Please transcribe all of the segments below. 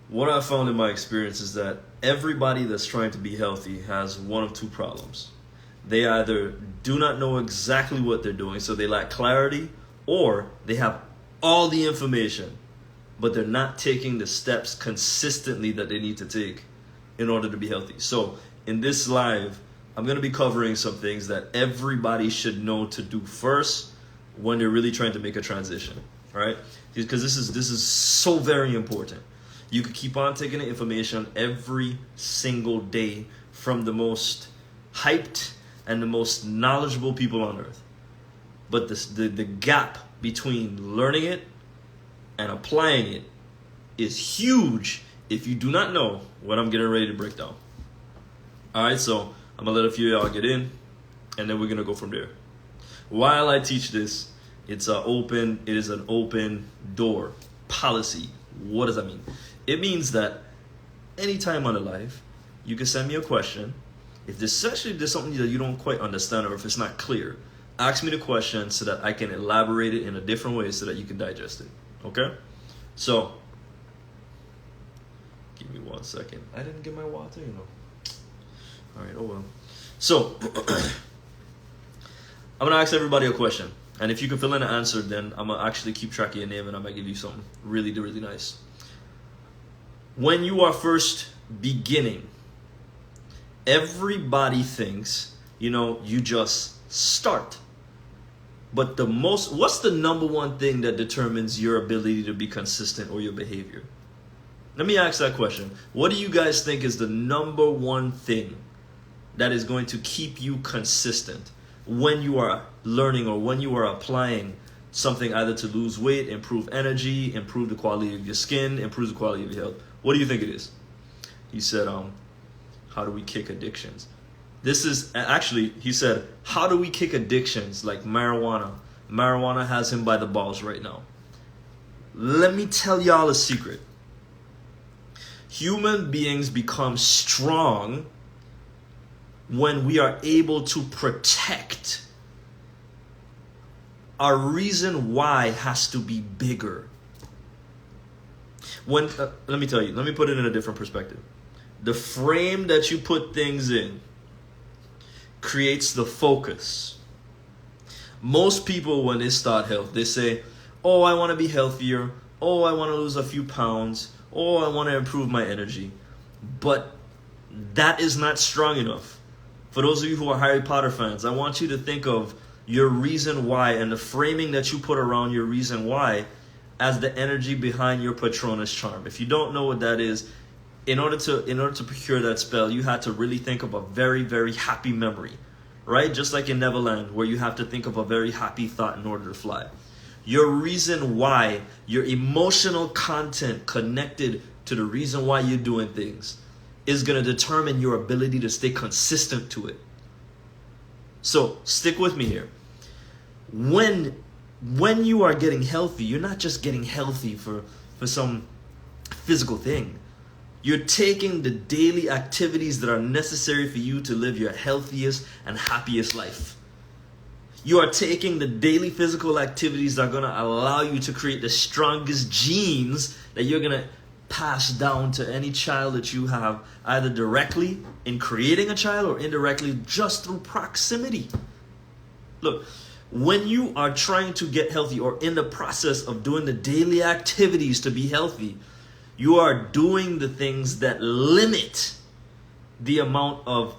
What I found in my experience is that everybody that's trying to be healthy has one of two problems. They either do not know exactly what they're doing, so they lack clarity, or they have all the information, but they're not taking the steps consistently that they need to take in order to be healthy. So in this live, I'm going to be covering some things that everybody should know to do first when they're really trying to make a transition, right? Because this is so very important. You could keep on taking the information every single day from the most hyped and the most knowledgeable people on earth. But the gap between learning it and applying it is huge if you do not know what I'm getting ready to break down. All right, so I'm going to let a few of y'all get in, and then we're going to go from there. While I teach this, it is an open door policy. What does that mean? It means that anytime on the live, you can send me a question. If there's something that you don't quite understand, or if it's not clear, ask me the question so that I can elaborate it in a different way so that you can digest it. Okay? So, give me 1 second. I didn't get my water, All right, oh well. So, I'm going to ask everybody a question. And if you can fill in an answer, then I'm going to actually keep track of your name and I'm going to give you something really, really nice. When you are first beginning, everybody thinks, you just start. But what's the number one thing that determines your ability to be consistent or your behavior? Let me ask that question. What do you guys think is the number one thing that is going to keep you consistent when you are learning or when you are applying something, either to lose weight, improve energy, improve the quality of your skin, improve the quality of your health? What do you think it is? He said, how do we kick addictions? He said, how do we kick addictions like marijuana? Marijuana has him by the balls right now. Let me tell y'all a secret. Human beings become strong when we are able to protect. Our reason why has to be bigger. Let me put it in a different perspective. The frame that you put things in creates the focus. Most people, when they start health, they say, oh, I want to be healthier. Oh, I want to lose a few pounds. Oh, I want to improve my energy. But that is not strong enough. For those of you who are Harry Potter fans, I want you to think of your reason why and the framing that you put around your reason why as the energy behind your Patronus charm. If you don't know what that is, in order to procure that spell, you had to really think of a very, very happy memory, right? Just like in Neverland, where you have to think of a very happy thought in order to fly. Your reason why, your emotional content connected to the reason why you're doing things is going to determine your ability to stay consistent to it. So stick with me here. When you are getting healthy, you're not just getting healthy for some physical thing. You're taking the daily activities that are necessary for you to live your healthiest and happiest life. You are taking the daily physical activities that are going to allow you to create the strongest genes that you're going to pass down to any child that you have, either directly in creating a child or indirectly just through proximity. Look, when you are trying to get healthy or in the process of doing the daily activities to be healthy, you are doing the things that limit the amount of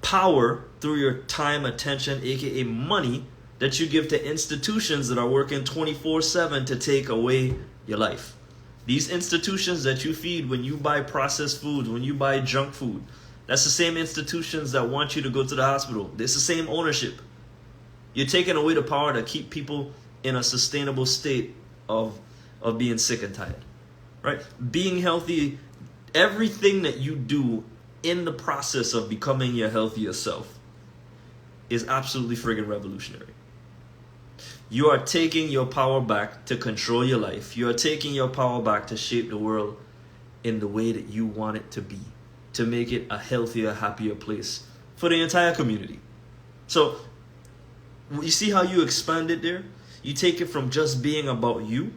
power through your time, attention, aka money, that you give to institutions that are working 24/7 to take away your life. These institutions that you feed when you buy processed foods, when you buy junk food, that's the same institutions that want you to go to the hospital. It's the same ownership. You're taking away the power to keep people in a sustainable state of being sick and tired. Right? Being healthy, everything that you do in the process of becoming your healthier self is absolutely friggin' revolutionary. You are taking your power back to control your life. You are taking your power back to shape the world in the way that you want it to be, to make it a healthier, happier place for the entire community. So, you see how you expand it there? You take it from just being about you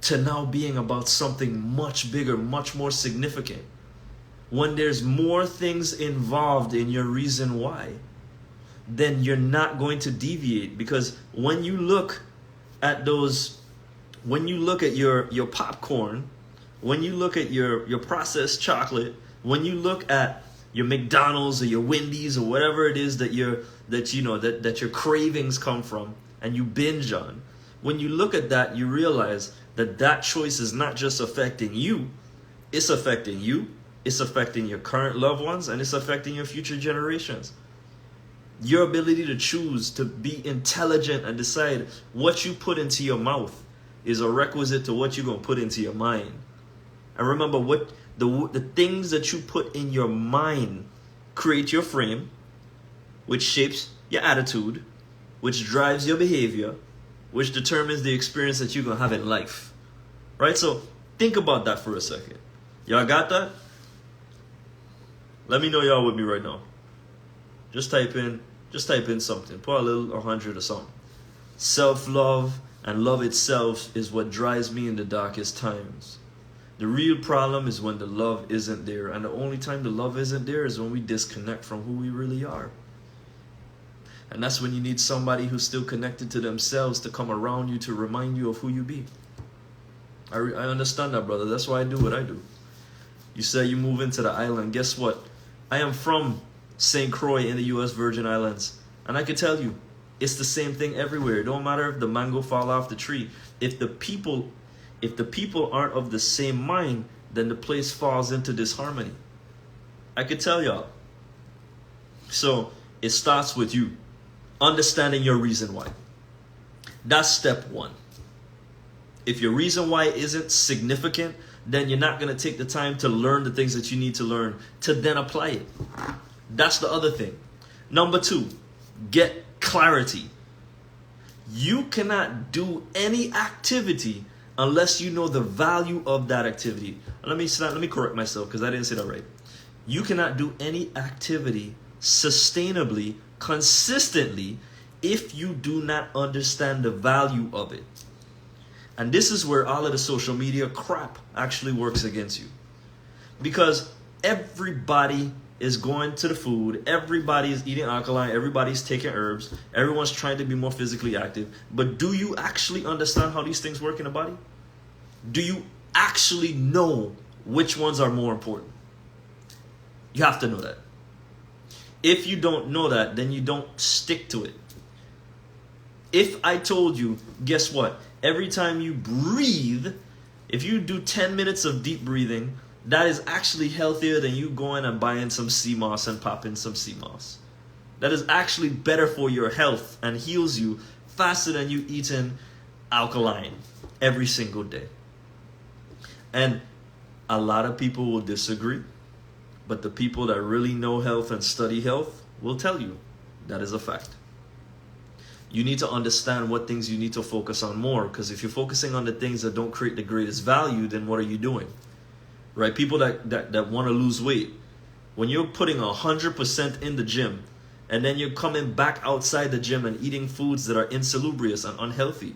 to now being about something much bigger, much more significant. When there's more things involved in your reason why, then you're not going to deviate. Because when you look at your popcorn, when you look at your processed chocolate, when you look at your McDonald's or your Wendy's or whatever it is that your cravings come from and you binge on, when you look at that, you realize that choice is not just affecting you, it's affecting you, it's affecting your current loved ones, and it's affecting your future generations. Your ability to choose to be intelligent and decide what you put into your mouth is a requisite to what you're going to put into your mind. And remember, what the things that you put in your mind create your frame, which shapes your attitude, which drives your behavior, which determines the experience that you're going to have in life. Right? So think about that for a second. Y'all got that? Let me know y'all with me right now. Just type in something. Put a little 100 or something. Self-love and love itself is what drives me in the darkest times. The real problem is when the love isn't there. And the only time the love isn't there is when we disconnect from who we really are. And that's when you need somebody who's still connected to themselves to come around you to remind you of who you be. I understand that, brother. That's why I do what I do. You say you move into the island. Guess what? I am from St. Croix in the U.S. Virgin Islands. And I can tell you, it's the same thing everywhere. It don't matter if the mango fall off the tree. If the people aren't of the same mind, then the place falls into disharmony. I could tell y'all. So it starts with you understanding your reason why. That's step one. If your reason why isn't significant, then you're not going to take the time to learn the things that you need to learn to then apply it. That's the other thing. Number two, get clarity. You cannot do any activity unless you know the value of that activity. Let me correct myself because I didn't say that right. You cannot do any activity sustainably, consistently, if you do not understand the value of it. And this is where all of the social media crap actually works against you. Because everybody is going to the food, everybody is eating alkaline, everybody's taking herbs, everyone's trying to be more physically active. But do you actually understand how these things work in the body? Do you actually know which ones are more important? You have to know that. If you don't know that, then you don't stick to it. If I told you, guess what? Every time you breathe, if you do 10 minutes of deep breathing, that is actually healthier than you going and buying some sea moss and popping some sea moss. That is actually better for your health and heals you faster than you eating alkaline every single day. And a lot of people will disagree, but the people that really know health and study health will tell you that is a fact. You need to understand what things you need to focus on more, because if you're focusing on the things that don't create the greatest value, then what are you doing? Right? People that want to lose weight, when you're putting 100% in the gym and then you're coming back outside the gym and eating foods that are insalubrious and unhealthy,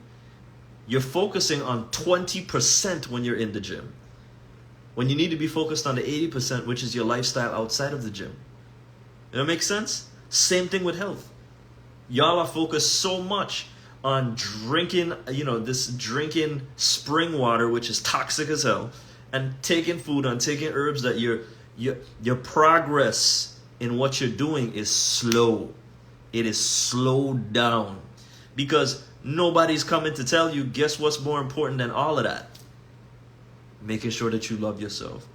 you're focusing on 20% when you're in the gym, when you need to be focused on the 80%, which is your lifestyle outside of the gym. Does that make sense? Same thing with health. Y'all are focused so much on drinking spring water, which is toxic as hell, and taking food and taking herbs, that your progress in what you're doing is slow. It is slowed down because nobody's coming to tell you, guess what's more important than all of that? Making sure that you love yourself.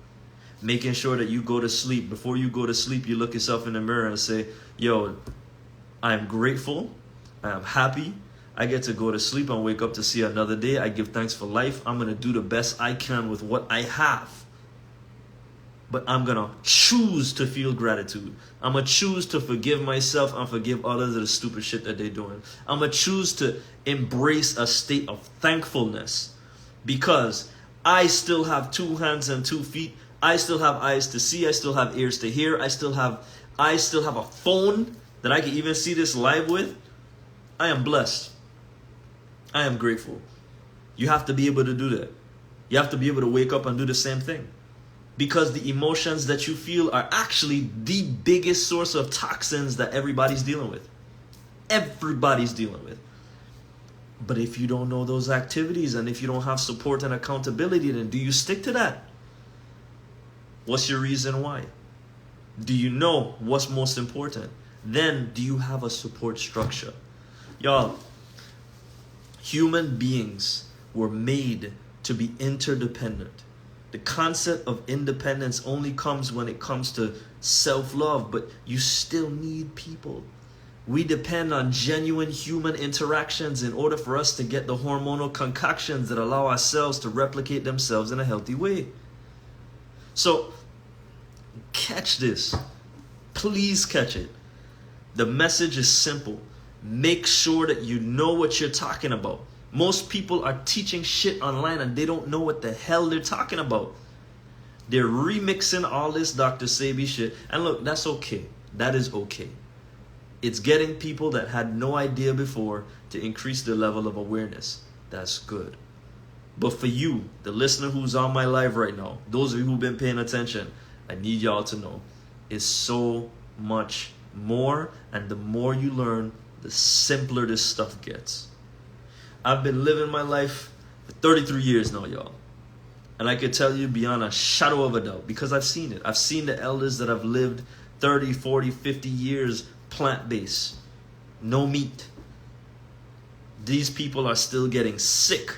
Making sure that you go to sleep. Before you go to sleep, you look yourself in the mirror and say, yo, I'm grateful. I am happy. I get to go to sleep and wake up to see another day. I give thanks for life. I'm going to do the best I can with what I have. But I'm going to choose to feel gratitude. I'm going to choose to forgive myself and forgive others of the stupid shit that they're doing. I'm going to choose to embrace a state of thankfulness because I still have 2 hands and 2 feet. I still have eyes to see. I still have ears to hear. I still have a phone that I can even see this live with. I am blessed. I am grateful. You have to be able to do that. You have to be able to wake up and do the same thing. Because the emotions that you feel are actually the biggest source of toxins that everybody's dealing with. Everybody's dealing with. But if you don't know those activities and if you don't have support and accountability, then do you stick to that? What's your reason why? Do you know what's most important? Then do you have a support structure? Y'all, human beings were made to be interdependent. The concept of independence only comes when it comes to self-love, but you still need people. We depend on genuine human interactions in order for us to get the hormonal concoctions that allow our cells to replicate themselves in a healthy way. So, catch this. Please catch it. The message is simple. Make sure that you know what you're talking about. Most people are teaching shit online and they don't know what the hell they're talking about. They're remixing all this Dr. Sebi shit. And look, that's okay. That is okay. It's getting people that had no idea before to increase their level of awareness. That's good. But for you, the listener who's on my live right now, those of you who've been paying attention, I need y'all to know it's so much more, and the more you learn, the simpler this stuff gets. I've been living my life for 33 years now, y'all. And I could tell you beyond a shadow of a doubt, because I've seen it. I've seen the elders that have lived 30, 40, 50 years plant-based. No meat. These people are still getting sick.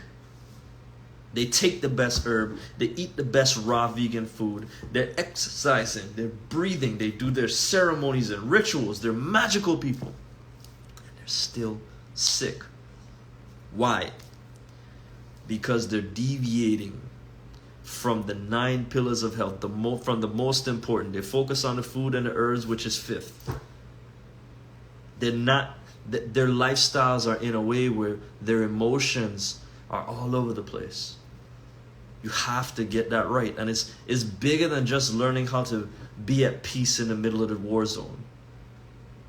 They take the best herb. They eat the best raw vegan food. They're exercising. They're breathing. They do their ceremonies and rituals. They're magical people. And they're still sick. Why? Because they're deviating from the 9 pillars of health, from the most important. They focus on the food and the herbs, which is 5th. They're not, their lifestyles are in a way where their emotions are all over the place. You have to get that right. And it's bigger than just learning how to be at peace in the middle of the war zone.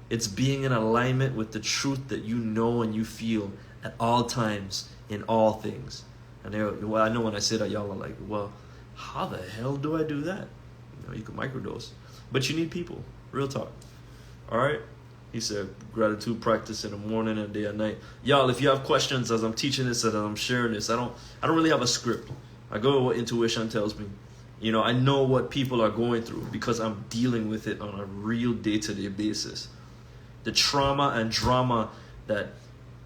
It's being in alignment with the truth that you know and you feel at all times in all things. And well, I know when I say that, y'all are like, well, how the hell do I do that? You can microdose. But you need people. Real talk. All right? He said, gratitude practice in the morning and day and night. Y'all, if you have questions as I'm teaching this and as I'm sharing this, I don't really have a script. I go with what intuition tells me. I know what people are going through because I'm dealing with it on a real day-to-day basis. The trauma and drama that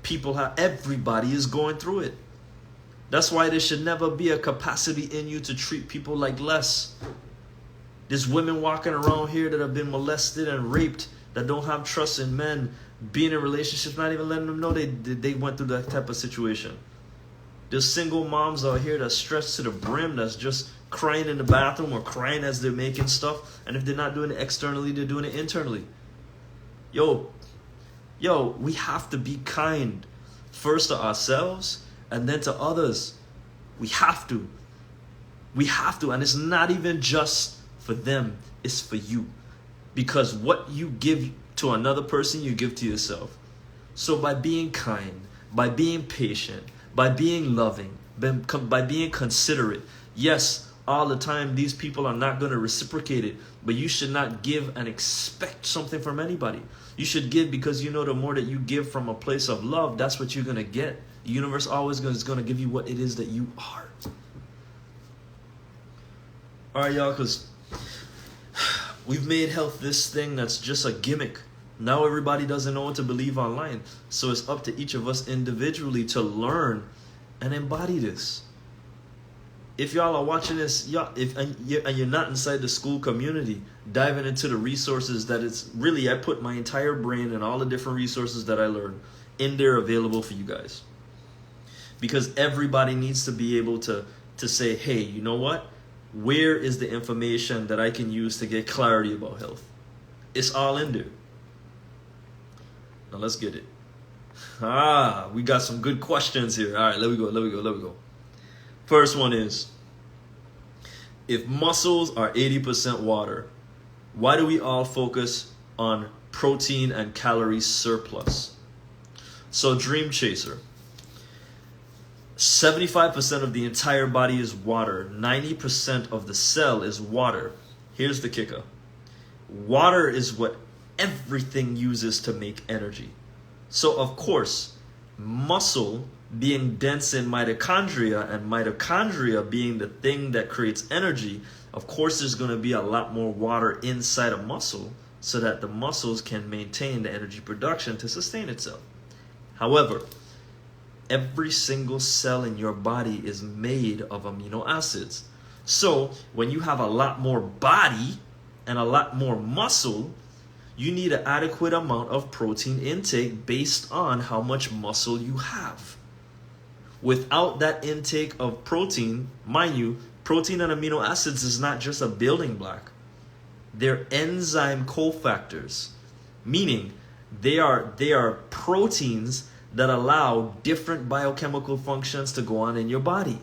people have, everybody is going through it. That's why there should never be a capacity in you to treat people like less. There's women walking around here that have been molested and raped, that don't have trust in men, being in relationships, not even letting them know they went through that type of situation. There's single moms out here that's stressed to the brim, that's just crying in the bathroom or crying as they're making stuff. And if they're not doing it externally, they're doing it internally. Yo, we have to be kind first to ourselves and then to others. We have to. And it's not even just for them, it's for you. Because what you give to another person, you give to yourself. So by being kind, by being patient, by being loving, by being considerate, yes, all the time these people are not going to reciprocate it, but you should not give and expect something from anybody. You should give because you know the more that you give from a place of love, that's what you're going to get. The universe always is going to give you what it is that you are. All right, y'all, because we've made health this thing that's just a gimmick. Now everybody doesn't know what to believe online. So it's up to each of us individually to learn and embody this. If y'all are watching this, and you're not inside the school community, diving into the resources that it's really, I put my entire brain and all the different resources that I learned in there available for you guys. Because everybody needs to be able to say, hey, you know what? Where is the information that I can use to get clarity about health? It's all in there. Now let's get it. We got some good questions here. All right, let me go. First one is, if muscles are 80% water, why do we all focus on protein and calorie surplus? So Dream Chaser, 75% of the entire body is water. 90% of the cell is water. Here's the kicker. Water is what everything uses to make energy. So of course, muscle being dense in mitochondria and mitochondria being the thing that creates energy, of course there's going to be a lot more water inside a muscle so that the muscles can maintain the energy production to sustain itself. However, every single cell in your body is made of amino acids. So when you have a lot more body and a lot more muscle, you need an adequate amount of protein intake based on how much muscle you have. Without that intake of protein, mind you, protein and amino acids is not just a building block. They're enzyme cofactors, meaning they are proteins that allow different biochemical functions to go on in your body.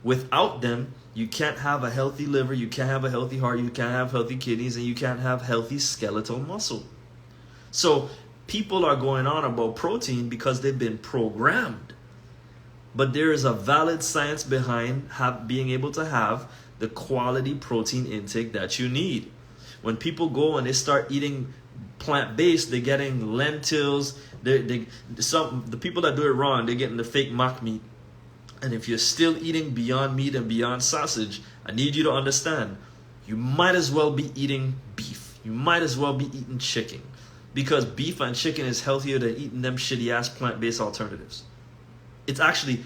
Without them, you can't have a healthy liver, you can't have a healthy heart, you can't have healthy kidneys, and you can't have healthy skeletal muscle. So people are going on about protein because they've been programmed. But there is a valid science behind being able to have the quality protein intake that you need. When people go and they start eating plant-based, they're getting lentils. The people that do it wrong, they're getting the fake mock meat. And if you're still eating Beyond Meat and Beyond Sausage, I need you to understand, you might as well be eating beef. You might as well be eating chicken. Because beef and chicken is healthier than eating them shitty-ass plant-based alternatives. It's actually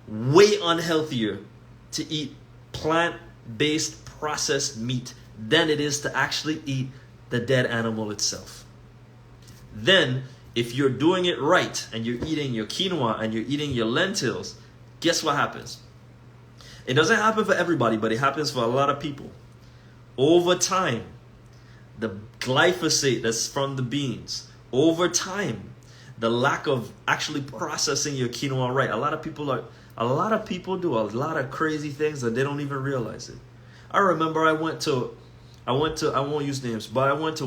way unhealthier to eat plant-based processed meat than it is to actually eat the dead animal itself. Then, if you're doing it right and you're eating your quinoa and you're eating your lentils, guess what happens? It doesn't happen for everybody, but it happens for a lot of people. Over time, the glyphosate that's from the beans, over time, the lack of actually processing your quinoa right. A lot of people do a lot of crazy things and they don't even realize it. I remember I went to I won't use names, but I went to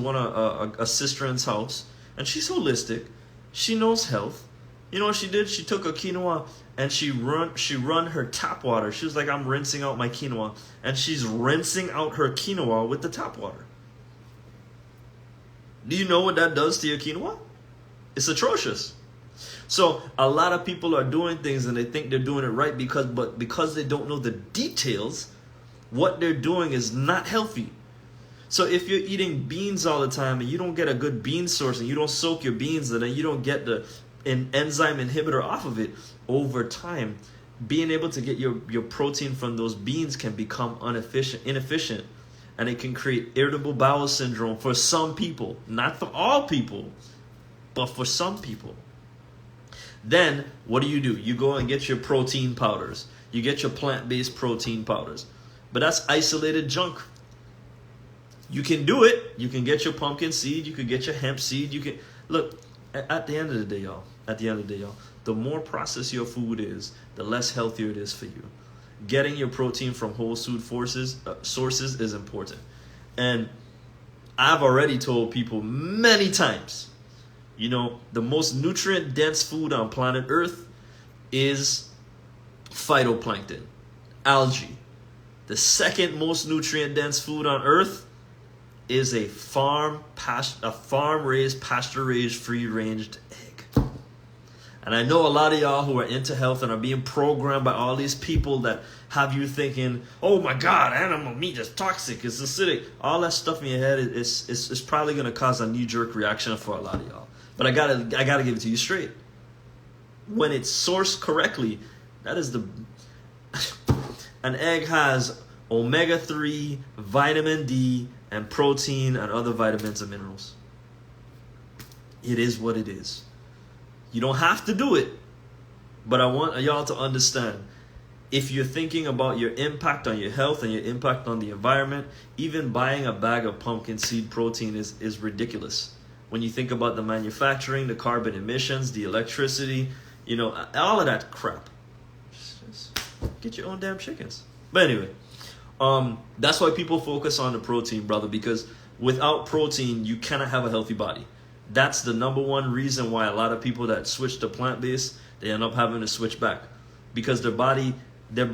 a sister's house, and she's holistic. She knows health. You know what she did? She took a quinoa and she run her tap water. She was like, I'm rinsing out my quinoa. And she's rinsing out her quinoa with the tap water. Do you know what that does to your quinoa? It's atrocious. So a lot of people are doing things and they think they're doing it right because they don't know the details, what they're doing is not healthy. So if you're eating beans all the time and you don't get a good bean source and you don't soak your beans and then you don't get an enzyme inhibitor off of it, over time, being able to get your protein from those beans can become inefficient. And it can create irritable bowel syndrome for some people. Not for all people, but for some people. Then, what do? You go and get your protein powders. You get your plant-based protein powders. But that's isolated junk. You can do it. You can get your pumpkin seed. You can get your hemp seed. You can look, at the end of the day, y'all. The more processed your food is, the less healthier it is for you. Getting your protein from whole food sources is important. And I've already told people many times, the most nutrient-dense food on planet Earth is phytoplankton, algae. The second most nutrient-dense food on Earth is a farm-raised, pasture-raised, free-ranged egg. And I know a lot of y'all who are into health and are being programmed by all these people that have you thinking, oh my God, animal meat is toxic, it's acidic. All that stuff in your head is probably going to cause a knee-jerk reaction for a lot of y'all. But I gotta give it to you straight. When it's sourced correctly, an egg has omega-3, vitamin D, and protein and other vitamins and minerals. It is what it is. You don't have to do it, but I want y'all to understand, if you're thinking about your impact on your health and your impact on the environment, even buying a bag of pumpkin seed protein is ridiculous. When you think about the manufacturing, the carbon emissions, the electricity, all of that crap. Just get your own damn chickens. But anyway, that's why people focus on the protein, brother, because without protein, you cannot have a healthy body. That's the number one reason why a lot of people that switch to plant-based, they end up having to switch back. because their body's their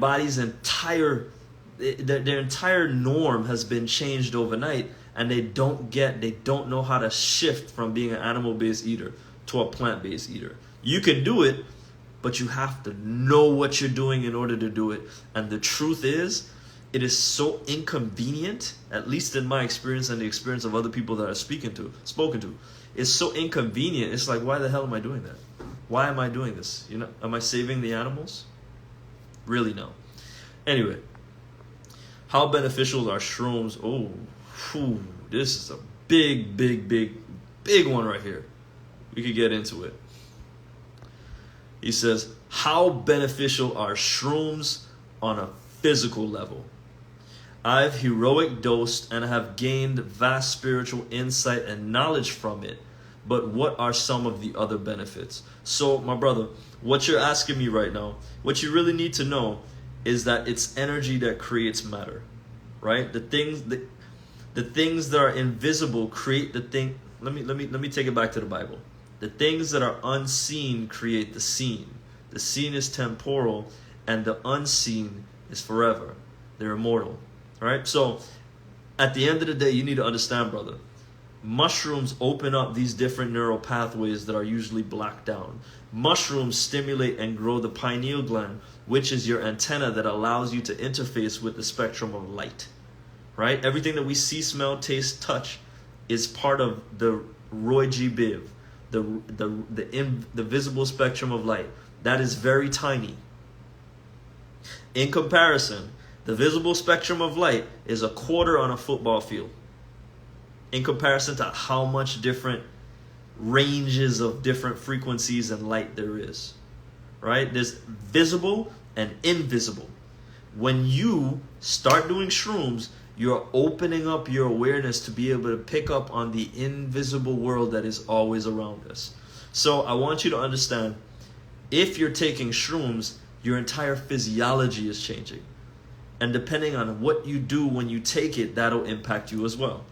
entire norm has been changed overnight, and they don't know how to shift from being an animal-based eater to a plant-based eater. You can do it, but you have to know what you're doing in order to do it. And the truth is, it is so inconvenient, at least in my experience and the experience of other people that I've spoken to. It's so inconvenient. It's like, why the hell am I doing that? Why am I doing this? Am I saving the animals? Really, no. Anyway, how beneficial are shrooms? This is a big one right here. We could get into it. He says, how beneficial are shrooms on a physical level? I've heroic dosed and have gained vast spiritual insight and knowledge from it. But what are some of the other benefits? So, my brother, what you're asking me right now, what you really need to know is that it's energy that creates matter, right? The things that are invisible create the thing. Let me take it back to the Bible. The things that are unseen create the seen. The seen is temporal, and the unseen is forever. They're immortal, right? So, at the end of the day, you need to understand, brother. Mushrooms open up these different neural pathways that are usually blacked down. Mushrooms stimulate and grow the pineal gland, which is your antenna that allows you to interface with the spectrum of light, right? Everything that we see, smell, taste, touch is part of the Roy G. Biv, the visible spectrum of light. That is very tiny. In comparison, the visible spectrum of light is a quarter on a football field. In comparison to how much different ranges of different frequencies and light there is, right? There's visible and invisible. When you start doing shrooms, you're opening up your awareness to be able to pick up on the invisible world that is always around us. So I want you to understand, if you're taking shrooms, your entire physiology is changing. And depending on what you do when you take it, that'll impact you as well.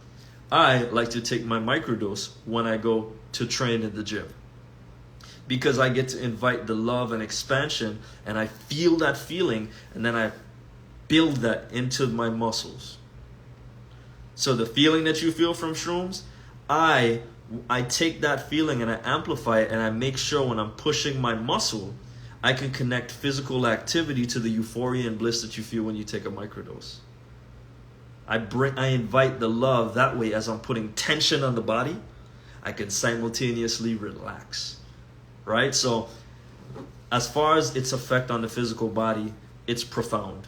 I like to take my microdose when I go to train in the gym, because I get to invite the love and expansion, and I feel that feeling, and then I build that into my muscles. So the feeling that you feel from shrooms, I take that feeling and I amplify it, and I make sure when I'm pushing my muscle, I can connect physical activity to the euphoria and bliss that you feel when you take a microdose. I invite the love that way. As I'm putting tension on the body, I can simultaneously relax, right? So as far as its effect on the physical body, it's profound.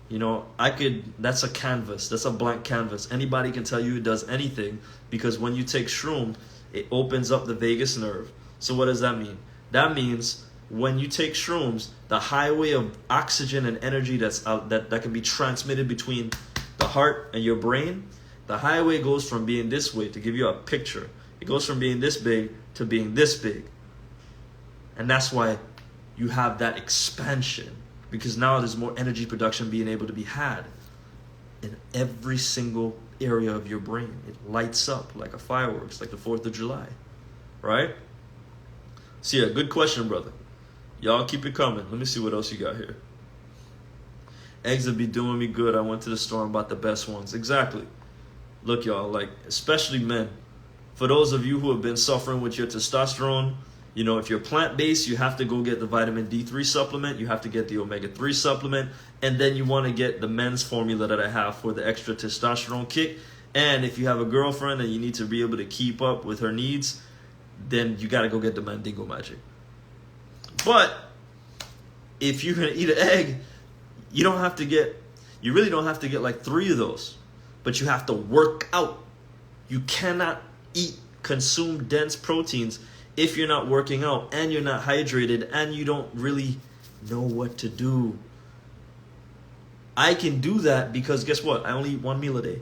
That's a canvas. That's a blank canvas. Anybody can tell you it does anything, because when you take shroom, it opens up the vagus nerve. So what does that mean? That means when you take shrooms, the highway of oxygen and energy that can be transmitted between the heart and your brain, the highway goes from being this way. To give you a picture, it goes from being this big to being this big. And that's why you have that expansion, because now there's more energy production being able to be had in every single area of your brain. It lights up like a fireworks, like the 4th of July, right? So yeah, good question, brother. Y'all keep it coming. Let me see what else you got here. Eggs would be doing me good. I went to the store and bought the best ones. Exactly. Look, y'all, especially men. For those of you who have been suffering with your testosterone, if you're plant-based, you have to go get the vitamin D3 supplement. You have to get the omega-3 supplement. And then you want to get the men's formula that I have for the extra testosterone kick. And if you have a girlfriend and you need to be able to keep up with her needs, then you got to go get the Mandingo Magic. But if you're going to eat an egg, you really don't have to get like 3 of those, but you have to work out. You cannot consume dense proteins if you're not working out and you're not hydrated and you don't really know what to do. I can do that because guess what? I only eat 1 meal a day.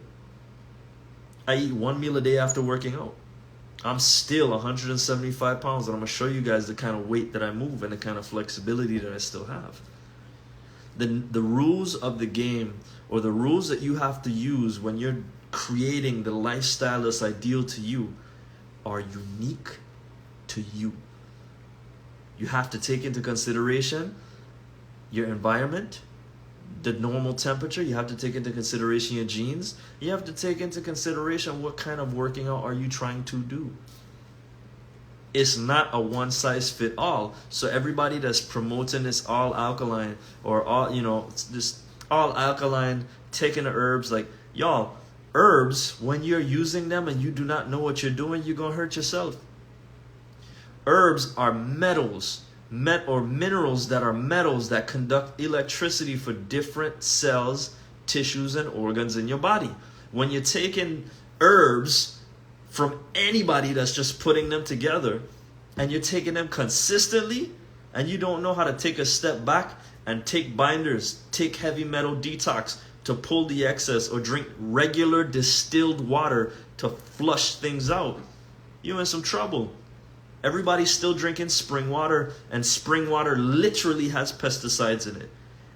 I eat 1 meal a day after working out. I'm still 175 pounds, and I'm going to show you guys the kind of weight that I move and the kind of flexibility that I still have. The rules of the game, or the rules that you have to use when you're creating the lifestyle that's ideal to you, are unique to you. You have to take into consideration your environment, the normal temperature. You have to take into consideration your genes. You have to take into consideration what kind of working out are you trying to do. It's not a one size fit all. So everybody that's promoting this all alkaline or all, this all alkaline, taking the herbs, like, y'all, herbs, when you're using them and you do not know what you're doing, you're going to hurt yourself. Herbs are metals, or minerals that are metals that conduct electricity for different cells, tissues, and organs in your body. When you're taking herbs from anybody that's just putting them together, and you're taking them consistently, and you don't know how to take a step back and take binders, take heavy metal detox to pull the excess, or drink regular distilled water to flush things out, you're in some trouble. Everybody's still drinking spring water, and spring water literally has pesticides in it.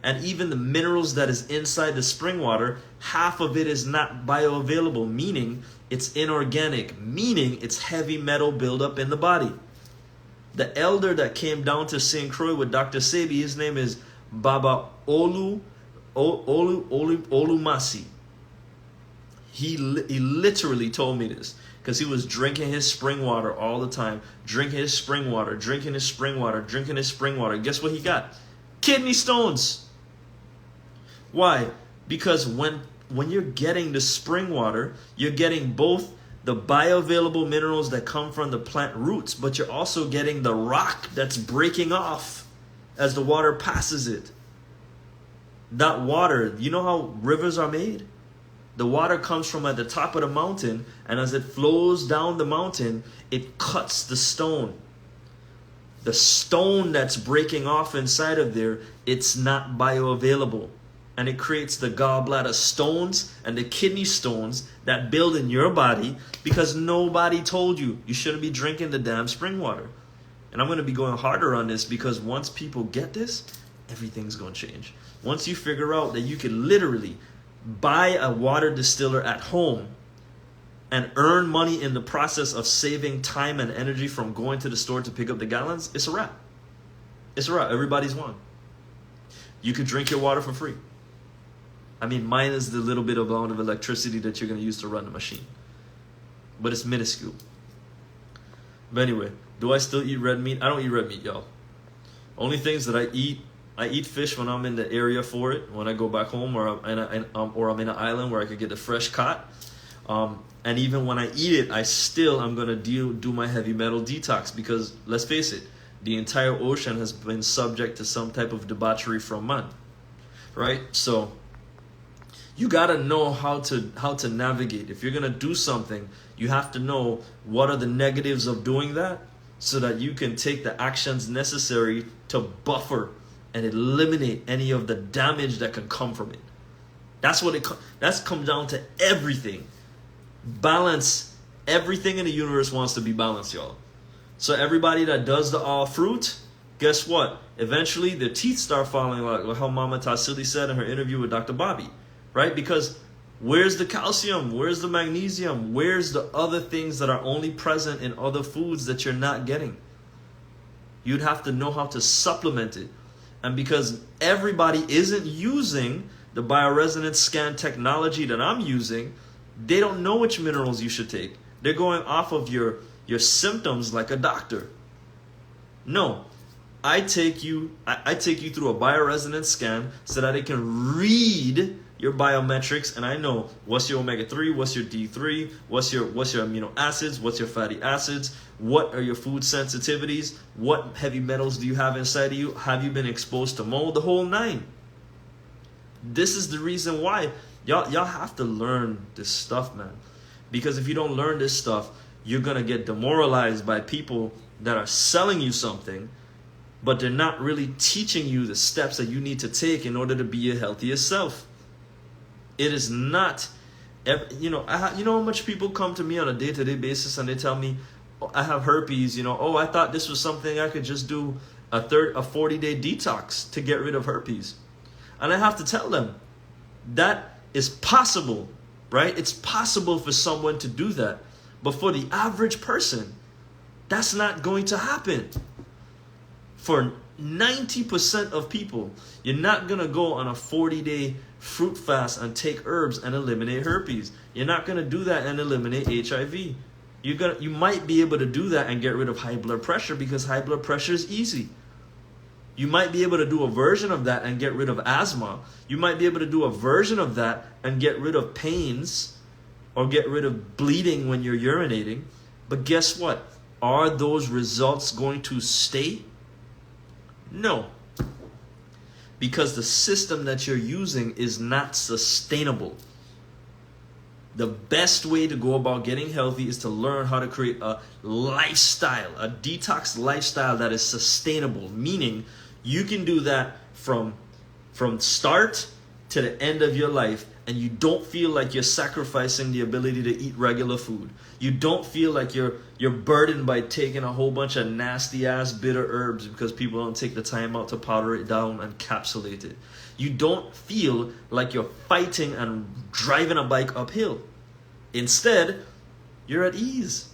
And even the minerals that is inside the spring water, half of it is not bioavailable, meaning it's inorganic, meaning it's heavy metal buildup in the body. The elder that came down to St. Croix with Dr. Sebi, his name is Baba Olumasi. He literally told me this because he was drinking his spring water all the time, drinking his spring water, drinking his spring water, drinking his spring water. Guess what he got? Kidney stones. Why? Because when you're getting the spring water, you're getting both the bioavailable minerals that come from the plant roots, but you're also getting the rock that's breaking off as the water passes it. That water, you know how rivers are made? The water comes from at the top of the mountain, and as it flows down the mountain, it cuts the stone. The stone that's breaking off inside of there, it's not bioavailable. And it creates the gallbladder stones and the kidney stones that build in your body because nobody told you you shouldn't be drinking the damn spring water. And I'm going to be going harder on this because once people get this, everything's going to change. Once you figure out that you can literally buy a water distiller at home and earn money in the process of saving time and energy from going to the store to pick up the gallons, it's a wrap. It's a wrap. Everybody's won. You could drink your water for free. I mean, minus the little bit of amount of electricity that you're going to use to run the machine. But it's minuscule. But anyway, do I still eat red meat? I don't eat red meat, y'all. Only things that I eat fish when I'm in the area for it, when I go back home, or I'm in an island where I could get the fresh caught. And even when I eat it, I'm going to do my heavy metal detox because, let's face it, the entire ocean has been subject to some type of debauchery from man. Right? So you got to know how to navigate. If you're going to do something, you have to know what are the negatives of doing that so that you can take the actions necessary to buffer and eliminate any of the damage that can come from it. That's come down to everything. Balance. Everything in the universe wants to be balanced, y'all. So everybody that does the all fruit, guess what? Eventually their teeth start falling, like how Mama Tassili said in her interview with Dr. Bobby. Right? Because where's the calcium? Where's the magnesium? Where's the other things that are only present in other foods that you're not getting? You'd have to know how to supplement it. And because everybody isn't using the bioresonance scan technology that I'm using, they don't know which minerals you should take. They're going off of your symptoms like a doctor. No. I take you through a bioresonance scan so that it can read your biometrics, and I know what's your omega-3, what's your D3, what's your amino acids, what's your fatty acids, what are your food sensitivities, what heavy metals do you have inside of you, have you been exposed to mold, the whole nine. This is the reason why y'all have to learn this stuff, man. Because if you don't learn this stuff, you're gonna get demoralized by people that are selling you something, but they're not really teaching you the steps that you need to take in order to be your healthiest self. It is not, how much people come to me on a day-to-day basis and they tell me, oh, I have herpes, I thought this was something I could just do a 40-day detox to get rid of herpes. And I have to tell them, that is possible, right? It's possible for someone to do that. But for the average person, that's not going to happen. For 90% of people, you're not going to go on a 40-day fruit fast and take herbs and eliminate herpes. You're not going to do that and eliminate HIV. You might be able to do that and get rid of high blood pressure, because high blood pressure is easy. You might be able to do a version of that and get rid of asthma. You might be able to do a version of that and get rid of pains or get rid of bleeding when you're urinating. But guess what? Are those results going to stay? No. Because the system that you're using is not sustainable. The best way to go about getting healthy is to learn how to create a lifestyle, a detox lifestyle that is sustainable. Meaning, you can do that from start to the end of your life, and you don't feel like you're sacrificing the ability to eat regular food. You don't feel like you're burdened by taking a whole bunch of nasty ass bitter herbs because people don't take the time out to powder it down and capsulate it. You don't feel like you're fighting and driving a bike uphill. Instead, you're at ease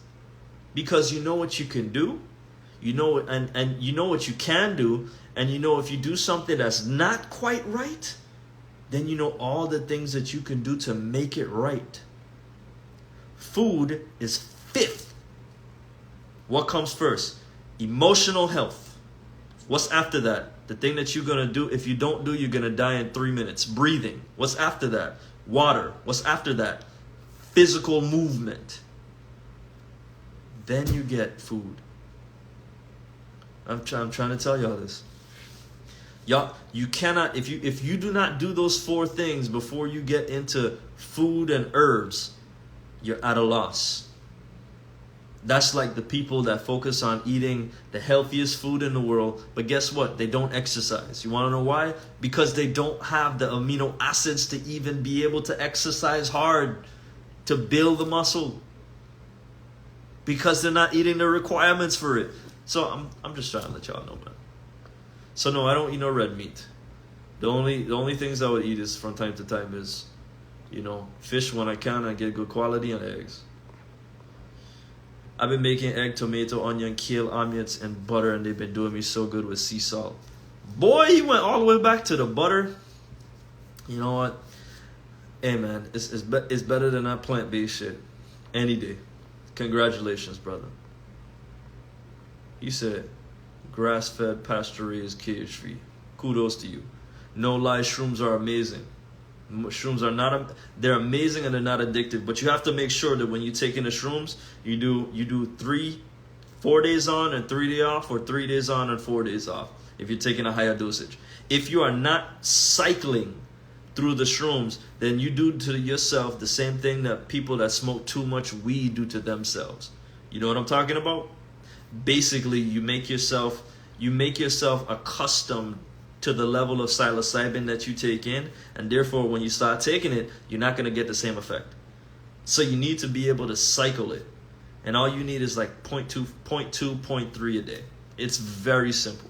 because you know what you can do. You know, and you know what you can do, and you know if you do something that's not quite right, then you know all the things that you can do to make it right. Food is fifth. What comes first? Emotional health. What's after that? The thing that you're going to do, if you don't do, you're going to die in 3 minutes. Breathing. What's after that? Water. What's after that? Physical movement. Then you get food. I'm trying to tell y'all this. Y'all, you cannot, if you do not do those 4 things before you get into food and herbs, you're at a loss. That's like the people that focus on eating the healthiest food in the world, but guess what? They don't exercise. You want to know why? Because they don't have the amino acids to even be able to exercise hard, to build the muscle. Because they're not eating the requirements for it. So I'm just trying to let y'all know, man. So no, I don't eat no red meat. The only things I would eat is from time to time is, fish when I can. I get good quality, and eggs. I've been making egg, tomato, onion, kale, omelets, and butter, and they've been doing me so good with sea salt. Boy, he went all the way back to the butter. You know what? Hey, man, it's better than that plant-based shit. Any day. Congratulations, brother. He said, grass-fed, pasture-raised, cage-free. Kudos to you. No lie, shrooms are amazing. Shrooms are not, they're amazing and they're not addictive, but you have to make sure that when you take in the shrooms, you do 4 days on and 3 days off, or 3 days on and 4 days off if you're taking a higher dosage. If you are not cycling through the shrooms, then you do to yourself the same thing that people that smoke too much weed do to themselves. You know what I'm talking about? Basically, you make yourself accustomed to the level of psilocybin that you take in, and therefore when you start taking it, you're not going to get the same effect. So you need to be able to cycle it, and all you need is like 0.2, 0.3 a day. It's very simple.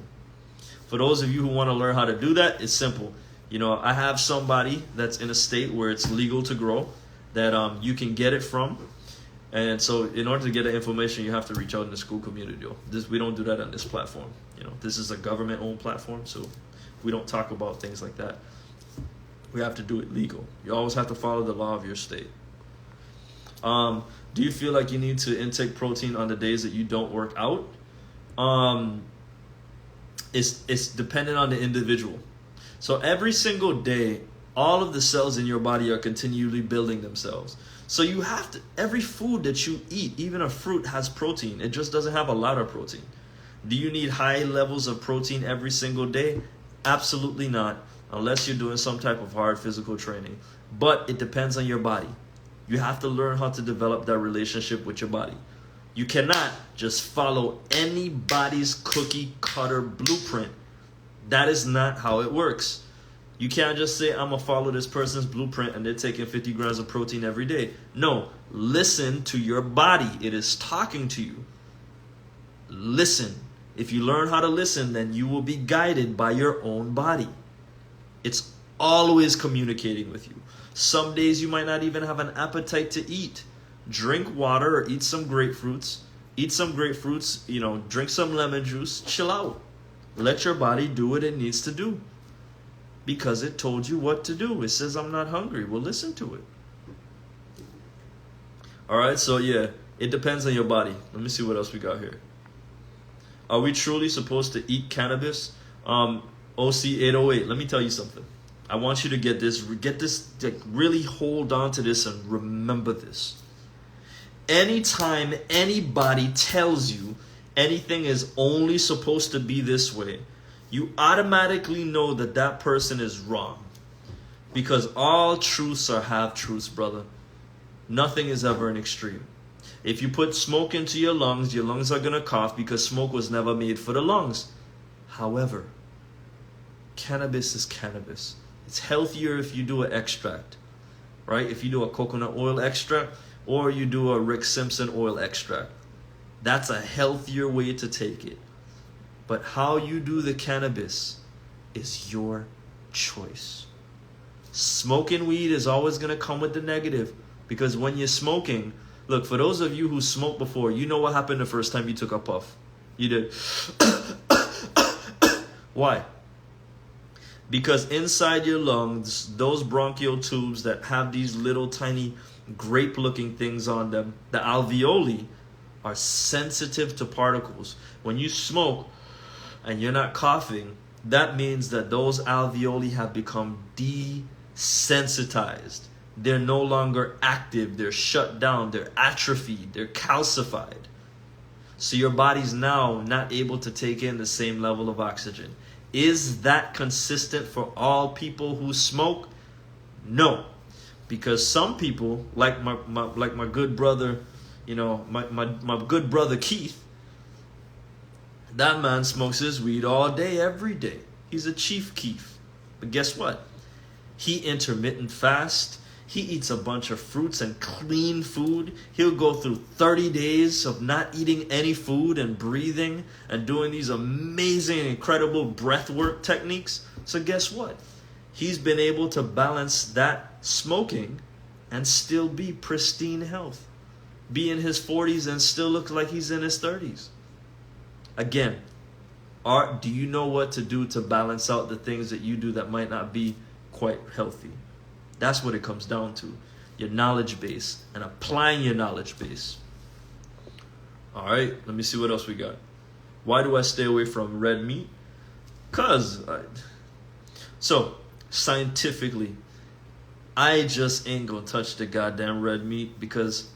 For those of you who want to learn how to do that, it's simple. I have somebody that's in a state where it's legal to grow, that you can get it from. And so in order to get the information, you have to reach out in the school community. We don't do that on this platform. This is a government-owned platform, so we don't talk about things like that. We have to do it legal. You always have to follow the law of your state. Do you feel like you need to intake protein on the days that you don't work out? It's dependent on the individual. So every single day, all of the cells in your body are continually building themselves. So you have to, every food that you eat, even a fruit, has protein. It just doesn't have a lot of protein. Do you need high levels of protein every single day? Absolutely not, unless you're doing some type of hard physical training. But it depends on your body. You have to learn how to develop that relationship with your body. You cannot just follow anybody's cookie cutter blueprint. That is not how it works. You can't just say, I'm going to follow this person's blueprint and they're taking 50 grams of protein every day. No, listen to your body. It is talking to you. Listen. If you learn how to listen, then you will be guided by your own body. It's always communicating with you. Some days you might not even have an appetite to eat. Drink water or eat some grapefruits. Drink some lemon juice. Chill out. Let your body do what it needs to do. Because it told you what to do. It says, I'm not hungry. Well, listen to it. Alright, so yeah, it depends on your body. Let me see what else we got here. Are we truly supposed to eat cannabis? OC808, let me tell you something. I want you to get this, like, really hold on to this and remember this. Anytime anybody tells you anything is only supposed to be this way, you automatically know that that person is wrong. Because all truths are half-truths, brother. Nothing is ever an extreme. If you put smoke into your lungs are going to cough because smoke was never made for the lungs. However, cannabis is cannabis. It's healthier if you do an extract, right? If you do a coconut oil extract or you do a Rick Simpson oil extract. That's a healthier way to take it. But how you do the cannabis is your choice. Smoking weed is always going to come with the negative. Because when you're smoking, look, for those of you who smoked before, you know what happened the first time you took a puff. You did. Why? Because inside your lungs, those bronchial tubes that have these little tiny grape-looking things on them, the alveoli, are sensitive to particles. When you smoke and you're not coughing, that means that those alveoli have become desensitized. They're no longer active, they're shut down, they're atrophied, they're calcified. So your body's now not able to take in the same level of oxygen. Is that consistent for all people who smoke? No. Because some people, like my good brother, you know, my good brother Keith, that man smokes his weed all day, every day. He's a Chief Keith. But guess what? He intermittent fast. He eats a bunch of fruits and clean food. He'll go through 30 days of not eating any food and breathing and doing these amazing, incredible breath work techniques. So guess what? He's been able to balance that smoking and still be pristine health. Be in his 40s and still look like he's in his 30s. Again, do you know what to do to balance out the things that you do that might not be quite healthy? That's what it comes down to. Your knowledge base and applying your knowledge base. All right, let me see what else we got. Why do I stay away from red meat? So, scientifically, I just ain't gonna touch the goddamn red meat because,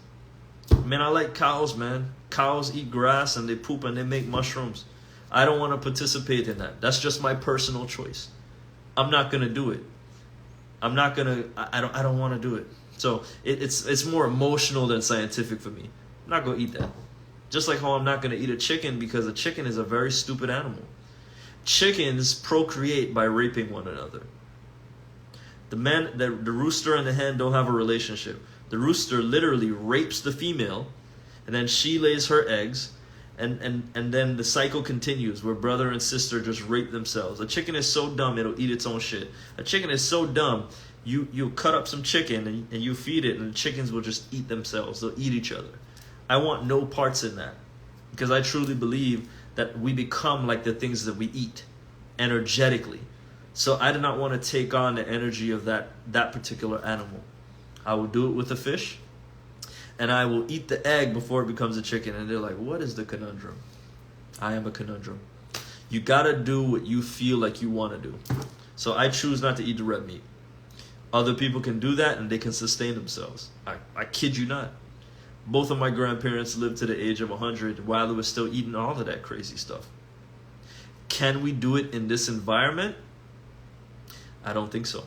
man, I like cows, man. Cows eat grass and they poop and they make mushrooms. I don't want to participate in that. That's just my personal choice. I'm not gonna do it. I don't want to do it. So it's more emotional than scientific for me. I'm not going to eat that. Just like how I'm not going to eat a chicken because a chicken is a very stupid animal. Chickens procreate by raping one another. The rooster and the hen don't have a relationship. The rooster literally rapes the female and then she lays her eggs and then the cycle continues where brother and sister just rape themselves. A chicken is so dumb it'll eat its own shit. A chicken is so dumb you cut up some chicken and you feed it and the chickens will just eat themselves. They'll eat each other. I want no parts in that because I truly believe that we become like the things that we eat energetically. So I do not want to take on the energy of that particular animal. I will do it with a fish. And I will eat the egg before it becomes a chicken. And they're like, what is the conundrum? I am a conundrum. You gotta do what you feel like you want to do. So I choose not to eat the red meat. Other people can do that and they can sustain themselves. I kid you not. Both of my grandparents lived to the age of 100 while they were still eating all of that crazy stuff. Can we do it in this environment? I don't think so.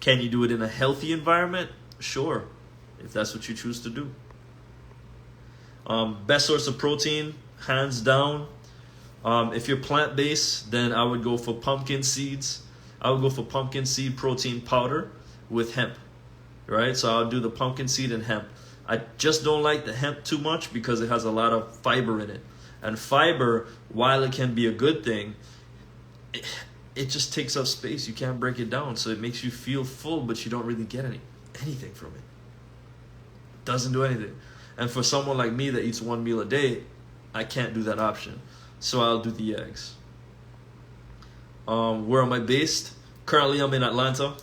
Can you do it in a healthy environment? Sure. If that's what you choose to do. Best source of protein, hands down. If you're plant-based, then I would go for pumpkin seeds. I would go for pumpkin seed protein powder with hemp. Right? So I'll do the pumpkin seed and hemp. I just don't like the hemp too much because it has a lot of fiber in it. And fiber, while it can be a good thing, it just takes up space. You can't break it down. So it makes you feel full, but you don't really get anything from it. Doesn't do anything. And for someone like me that eats one meal a day, I can't do that option. So I'll do the eggs. Where am I based? Currently, I'm in Atlanta,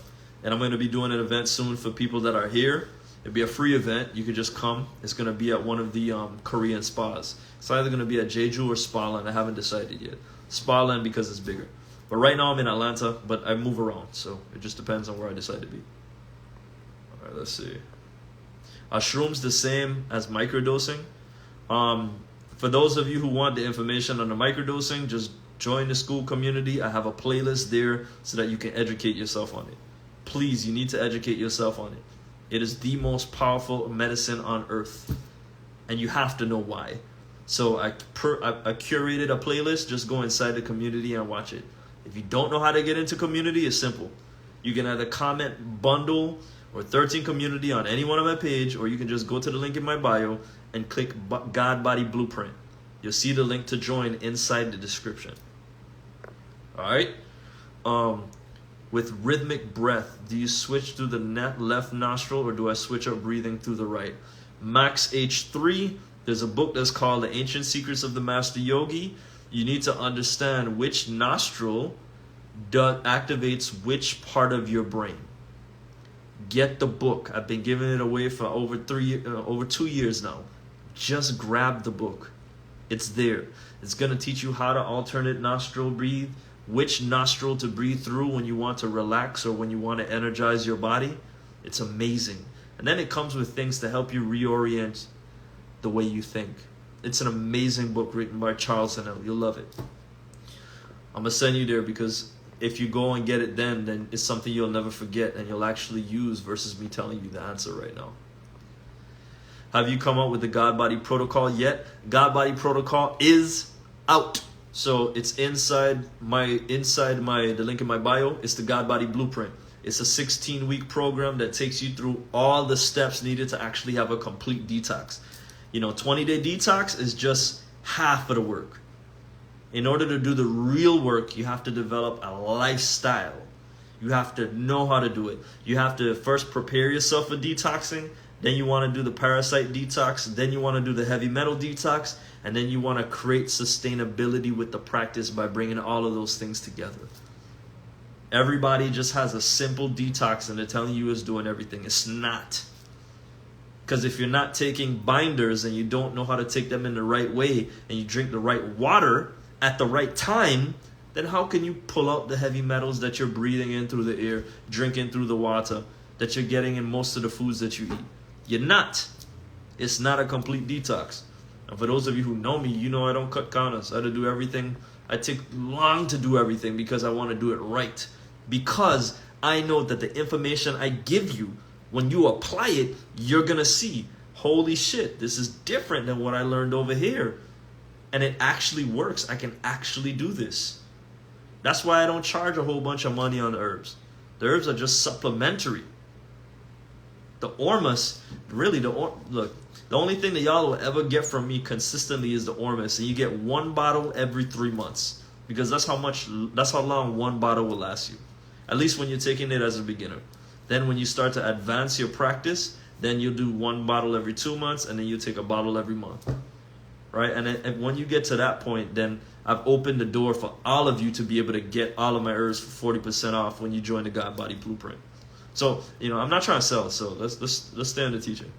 and I'm going to be doing an event soon for people that are here. It'll be a free event. You can just come. It's going to be at one of the Korean spas. It's either going to be at Jeju or Spaland. I haven't decided yet. Spaland because it's bigger. But right now I'm in Atlanta, but I move around, so it just depends on where I decide to be. All right, let's see. Are shrooms the same as microdosing? For those of you who want the information on the microdosing, just join the school community. I have a playlist there so that you can educate yourself on it. Please, you need to educate yourself on it. It is the most powerful medicine on earth, and you have to know why. So I curated a playlist. Just go inside the community and watch it. If you don't know how to get into community, it's simple. You can either comment bundle or 13 community on any one of my page, or you can just go to the link in my bio and click God Body Blueprint. You'll see the link to join inside the description. All right. With rhythmic breath, do you switch through the left nostril, or do I switch up breathing through the right? Max H3, there's a book that's called The Ancient Secrets of the Master Yogi. You need to understand which nostril activates which part of your brain. Get the book. I've been giving it away for over 2 years now. Just grab the book. It's there. It's going to teach you how to alternate nostril breathe, which nostril to breathe through when you want to relax or when you want to energize your body. It's amazing. And then it comes with things to help you reorient the way you think. It's an amazing book written by Charles Hannell. You'll love it. I'm going to send you there because if you go and get it then it's something you'll never forget and you'll actually use versus me telling you the answer right now. Have you come up with the God Body Protocol yet? God Body Protocol is out. So it's inside the link in my bio. It's the God Body Blueprint. It's a 16-week program that takes you through all the steps needed to actually have a complete detox. 20-day detox is just half of the work. In order to do the real work, you have to develop a lifestyle. You have to know how to do it. You have to first prepare yourself for detoxing. Then you want to do the parasite detox. Then you want to do the heavy metal detox. And then you want to create sustainability with the practice by bringing all of those things together. Everybody just has a simple detox and they're telling you it's doing everything. It's not. Because if you're not taking binders and you don't know how to take them in the right way and you drink the right water at the right time, then how can you pull out the heavy metals that you're breathing in through the air, drinking through the water, that you're getting in most of the foods that you eat? You're not. It's not a complete detox. And for those of you who know me, you know I don't cut corners. I do everything. I take long to do everything because I want to do it right. Because I know that the information I give you, when you apply it, you're going to see, holy shit, this is different than what I learned over here. And it actually works. I can actually do this. That's why I don't charge a whole bunch of money on the herbs. The herbs are just supplementary. The Ormus, really, look, the only thing that y'all will ever get from me consistently is the Ormus, and you get one bottle every 3 months because that's how long one bottle will last you. At least when you're taking it as a beginner. Then when you start to advance your practice, then you'll do one bottle every 2 months, and then you take a bottle every month, right? And when you get to that point, then I've opened the door for all of you to be able to get all of my herbs for 40% off when you join the God Body Blueprint. So, I'm not trying to sell, so let's stay on the teaching.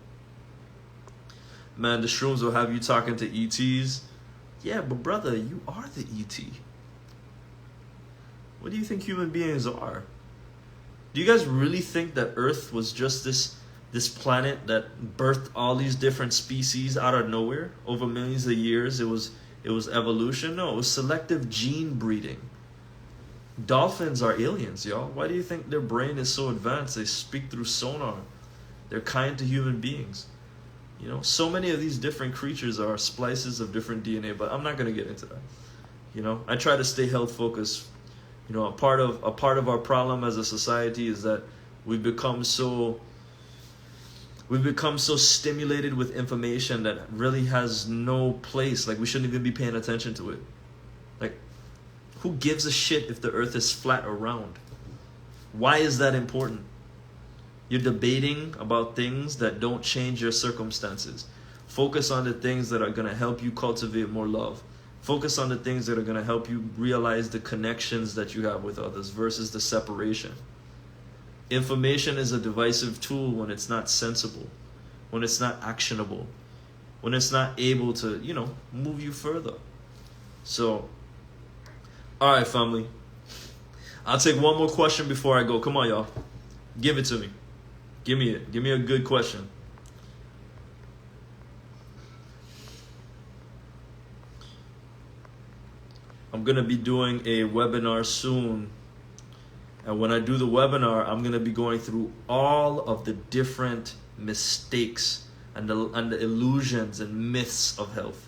Man, the shrooms will have you talking to ETs. Yeah, but brother, you are the ET. What do you think human beings are? Do you guys really think that Earth was just this planet that birthed all these different species out of nowhere over millions of years? It was evolution? No, it was selective gene breeding. Dolphins are aliens, y'all. Why do you think their brain is so advanced? They speak through sonar. They're kind to human beings. So many of these different creatures are splices of different DNA, but I'm not going to get into that. I try to stay health focused. A part of our problem as a society is that we've become so stimulated with information that really has no place. Like, we shouldn't even be paying attention to it. Like, who gives a shit if the earth is flat or round? Why is that important? You're debating about things that don't change your circumstances. Focus on the things that are going to help you cultivate more love. Focus on the things that are going to help you realize the connections that you have with others versus the separation. Information is a divisive tool when it's not sensible, when it's not actionable, when it's not able to, move you further. So, all right, family. I'll take one more question before I go. Come on, y'all. Give it to me. Give me it. Give me a good question. I'm going to be doing a webinar soon. And when I do the webinar, I'm going to be going through all of the different mistakes and the illusions and myths of health.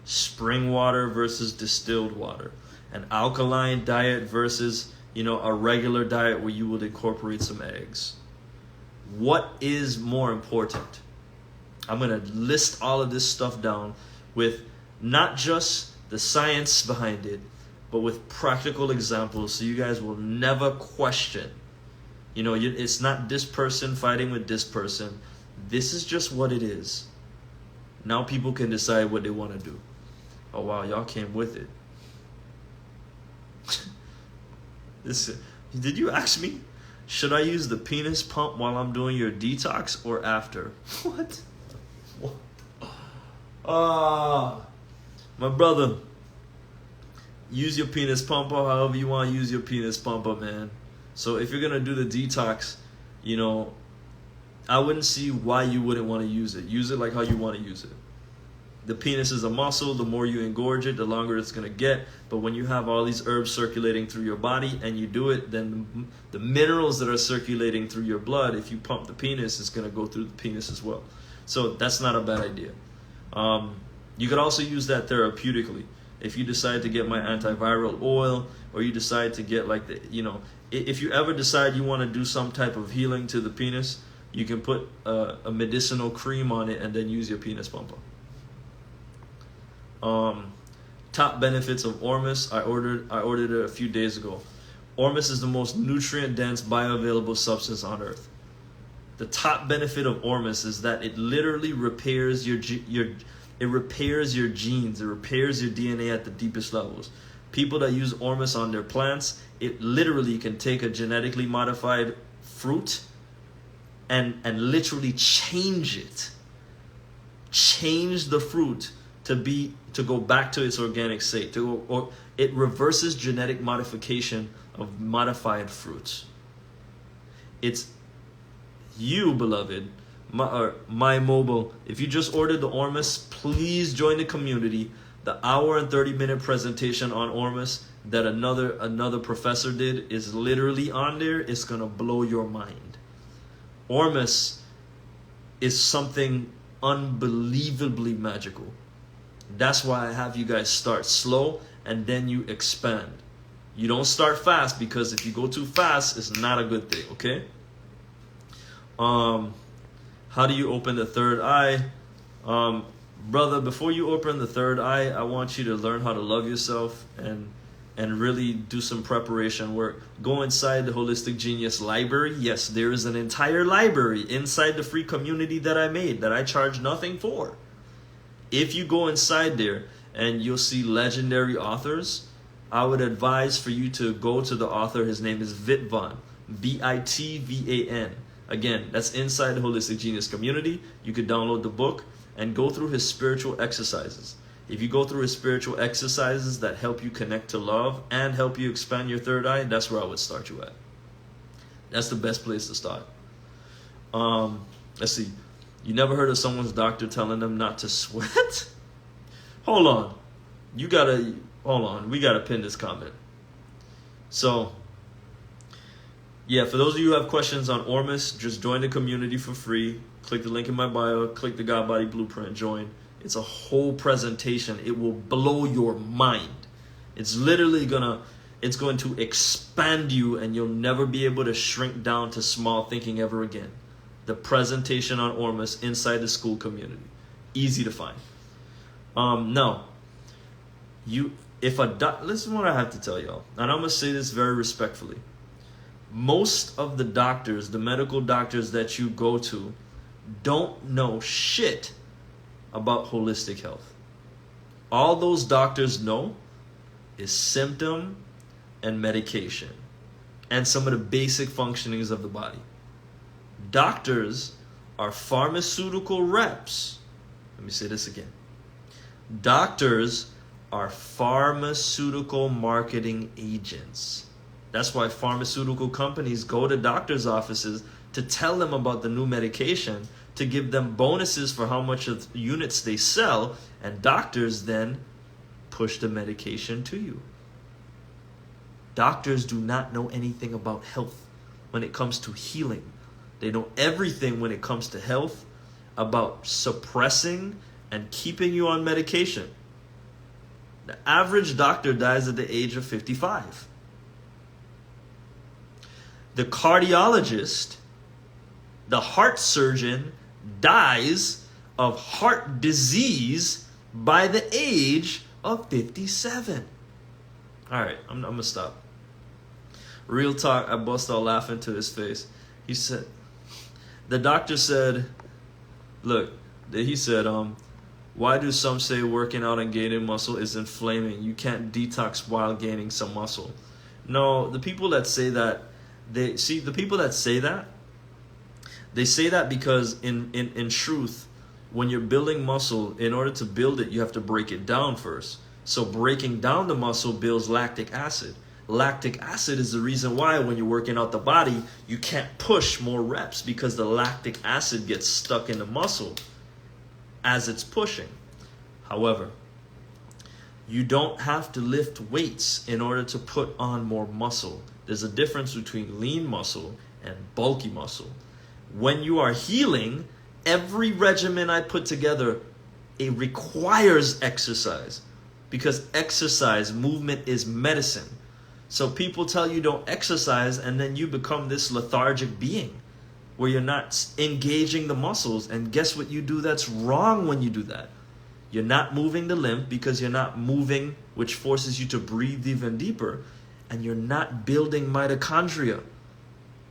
Spring water versus distilled water. An alkaline diet versus, a regular diet where you would incorporate some eggs. What is more important? I'm going to list all of this stuff down with not just the science behind it, but with practical examples so you guys will never question. It's not this person fighting with this person. This is just what it is. Now people can decide what they want to do. Oh wow, y'all came with it. Did you ask me? Should I use the penis pump while I'm doing your detox or after? What? My brother, use your penis pumper however you want to use your penis pumper, man. So if you're going to do the detox, I wouldn't see why you wouldn't want to use it. Use it like how you want to use it. The penis is a muscle. The more you engorge it, the longer it's going to get. But when you have all these herbs circulating through your body and you do it, then the minerals that are circulating through your blood, if you pump the penis, it's going to go through the penis as well. So that's not a bad idea. You could also use that therapeutically. If you decide to get my antiviral oil, or you decide to get if you ever decide you want to do some type of healing to the penis, you can put a medicinal cream on it and then use your penis pumper. Top benefits of Ormus. I ordered it a few days ago. Ormus is the most nutrient-dense bioavailable substance on earth. The top benefit of Ormus is that it literally repairs it repairs your genes. It repairs your DNA at the deepest levels. People that use Ormus on their plants, it literally can take a genetically modified fruit and literally change it. Change the fruit to go back to its organic state. Or it reverses genetic modification of modified fruits. It's you, beloved. My mobile. If you just ordered the Ormus, please join the community. The hour and 30-minute presentation on Ormus that another professor did is literally on there. It's gonna blow your mind. Ormus is something unbelievably magical. That's why I have you guys start slow and then you expand. You don't start fast, because if you go too fast, it's not a good thing, okay? How do you open the third eye? Brother, before you open the third eye, I want you to learn how to love yourself and really do some preparation work. Go inside the Holistic Genius library. Yes, there is an entire library inside the free community that I made that I charge nothing for. If you go inside there and you'll see legendary authors, I would advise for you to go to the author. His name is Vitvan, Bitvan. Again, that's inside the Holistic Genius community. You could download the book and go through his spiritual exercises. If you go through his spiritual exercises that help you connect to love and help you expand your third eye, that's where I would start you at. That's the best place to start. Let's see. You never heard of someone's doctor telling them not to sweat? Hold on. We gotta pin this comment. So, yeah, for those of you who have questions on Ormus, just join the community for free. Click the link in my bio, click the God Body Blueprint, join. It's a whole presentation. It will blow your mind. It's literally it's going to expand you, and you'll never be able to shrink down to small thinking ever again. The presentation on Ormus inside the school community. Easy to find. Now, listen to what I have to tell y'all. And I'm going to say this very respectfully. Most of the doctors, the medical doctors that you go to, don't know shit about holistic health. All those doctors know is symptom and medication and some of the basic functionings of the body. Doctors are pharmaceutical reps. Let me say this again. Doctors are pharmaceutical marketing agents. That's why pharmaceutical companies go to doctors' offices to tell them about the new medication, to give them bonuses for how much of units they sell, and doctors then push the medication to you. Doctors do not know anything about health when it comes to healing. They know everything when it comes to health about suppressing and keeping you on medication. The average doctor dies at the age of 55. The cardiologist, the heart surgeon, dies of heart disease by the age of 57. All right, I'm going to stop. Real talk, I bust out laughing to his face. He said, the doctor said, look, he said, why do some say working out and gaining muscle is inflaming? You can't detox while gaining some muscle. No, the people that say that, they say that because in truth, when you're building muscle, in order to build it, you have to break it down first. So breaking down the muscle builds lactic acid. Lactic acid is the reason why when you're working out the body, you can't push more reps, because the lactic acid gets stuck in the muscle as it's pushing. However, you don't have to lift weights in order to put on more muscle. There's a difference between lean muscle and bulky muscle. When you are healing, every regimen I put together, it requires exercise, because exercise, movement is medicine. So people tell you don't exercise, and then you become this lethargic being where you're not engaging the muscles. And guess what you do that's wrong when you do that? You're not moving the lymph, because you're not moving, which forces you to breathe even deeper. And you're not building mitochondria.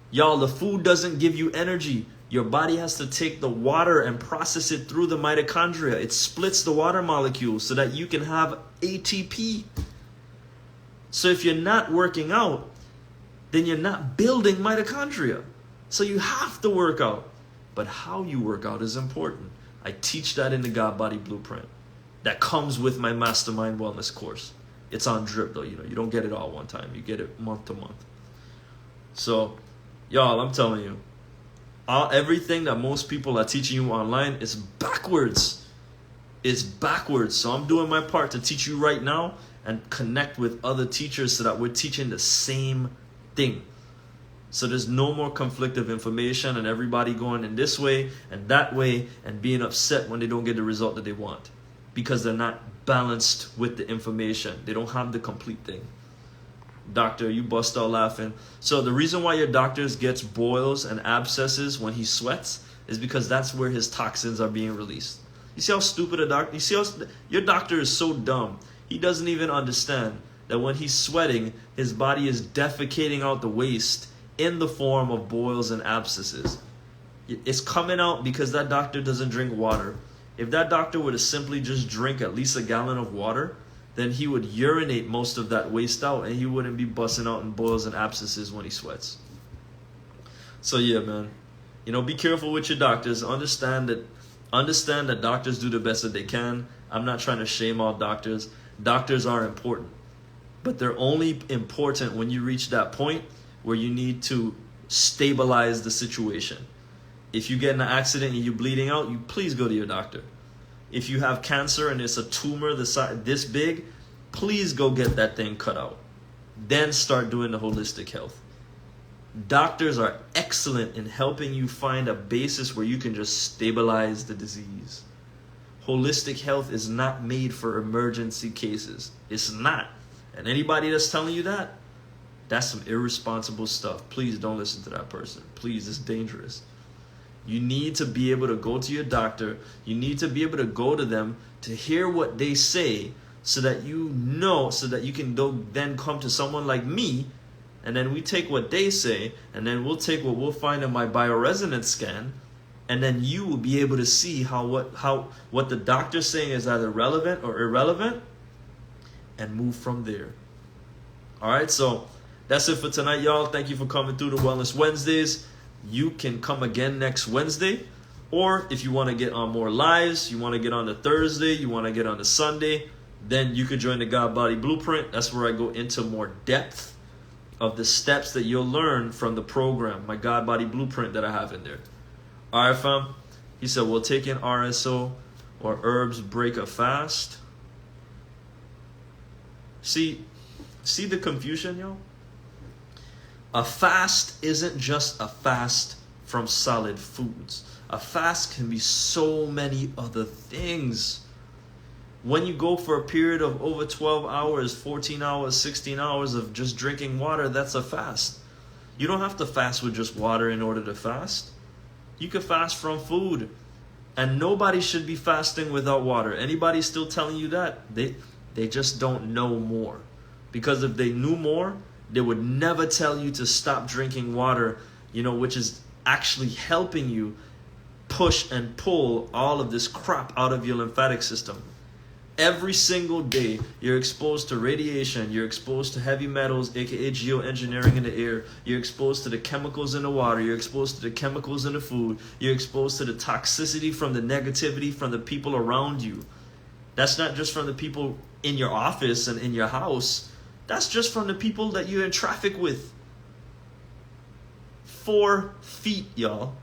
Y'all, the food doesn't give you energy. Your body has to take the water and process it through the mitochondria. It splits the water molecules so that you can have ATP. So if you're not working out, then you're not building mitochondria. So you have to work out. But how you work out is important. I teach that in the God Body Blueprint. That comes with my Mastermind Wellness course. It's on drip though, you don't get it all one time. You get it month to month. So, y'all, I'm telling you, everything that most people are teaching you online is backwards. It's backwards. So I'm doing my part to teach you right now and connect with other teachers so that we're teaching the same thing. So there's no more conflict of information and everybody going in this way and that way and being upset when they don't get the result that they want, because they're not balanced with the information. They don't have the complete thing. Doctor, you bust out laughing. So the reason why your doctor gets boils and abscesses when he sweats is because that's where his toxins are being released. You see how stupid a doctor, your doctor is so dumb. He doesn't even understand that when he's sweating, his body is defecating out the waste in the form of boils and abscesses. It's coming out because that doctor doesn't drink water. If that doctor were to simply just drink at least a gallon of water, then he would urinate most of that waste out and he wouldn't be busting out in boils and abscesses when he sweats. So yeah, man, be careful with your doctors. Understand that doctors do the best that they can. I'm not trying to shame all doctors. Doctors are important, but they're only important when you reach that point where you need to stabilize the situation. If you get in an accident and you're bleeding out, you please go to your doctor. If you have cancer and it's a tumor this big, please go get that thing cut out. Then start doing the holistic health. Doctors are excellent in helping you find a basis where you can just stabilize the disease. Holistic health is not made for emergency cases. It's not. And anybody that's telling you that, that's some irresponsible stuff. Please don't listen to that person. Please, it's dangerous. You need to be able to go to your doctor. You need to be able to go to them to hear what they say so that so that you can then come to someone like me, and then we take what they say, and then we'll take what we'll find in my bioresonance scan, and then you will be able to see what the doctor's saying is either relevant or irrelevant, and move from there. All right, so that's it for tonight, y'all. Thank you for coming through the Wellness Wednesdays. You can come again next Wednesday, or if you want to get on more lives, you want to get on the Thursday, you want to get on the Sunday, then you could join the God Body Blueprint. That's where I go into more depth of the steps that you'll learn from the program, my God Body Blueprint that I have in there. All right, fam. He said, we'll take in RSO or herbs break a fast. See the confusion, y'all? A fast isn't just a fast from solid foods. A fast can be so many other things. When you go for a period of over 12 hours, 14 hours, 16 hours of just drinking water, that's a fast. You don't have to fast with just water in order to fast. You can fast from food. And nobody should be fasting without water. Anybody still telling you that? They just don't know more. Because if they knew more, they would never tell you to stop drinking water, which is actually helping you push and pull all of this crap out of your lymphatic system. Every single day, you're exposed to radiation, you're exposed to heavy metals, aka geoengineering in the air, you're exposed to the chemicals in the water, you're exposed to the chemicals in the food, you're exposed to the toxicity from the negativity from the people around you. That's not just from the people in your office and in your house, that's just from the people that you're in traffic with. 4 feet, y'all.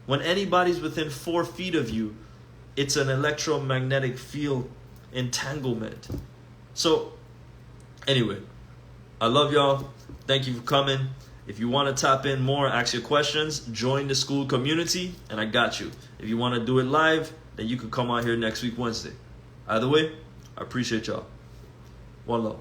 When anybody's within 4 feet of you, it's an electromagnetic field entanglement. So, anyway, I love y'all. Thank you for coming. If you want to tap in more, ask your questions, join the school community, and I got you. If you want to do it live, then you can come out here next week, Wednesday. Either way, I appreciate y'all. One love.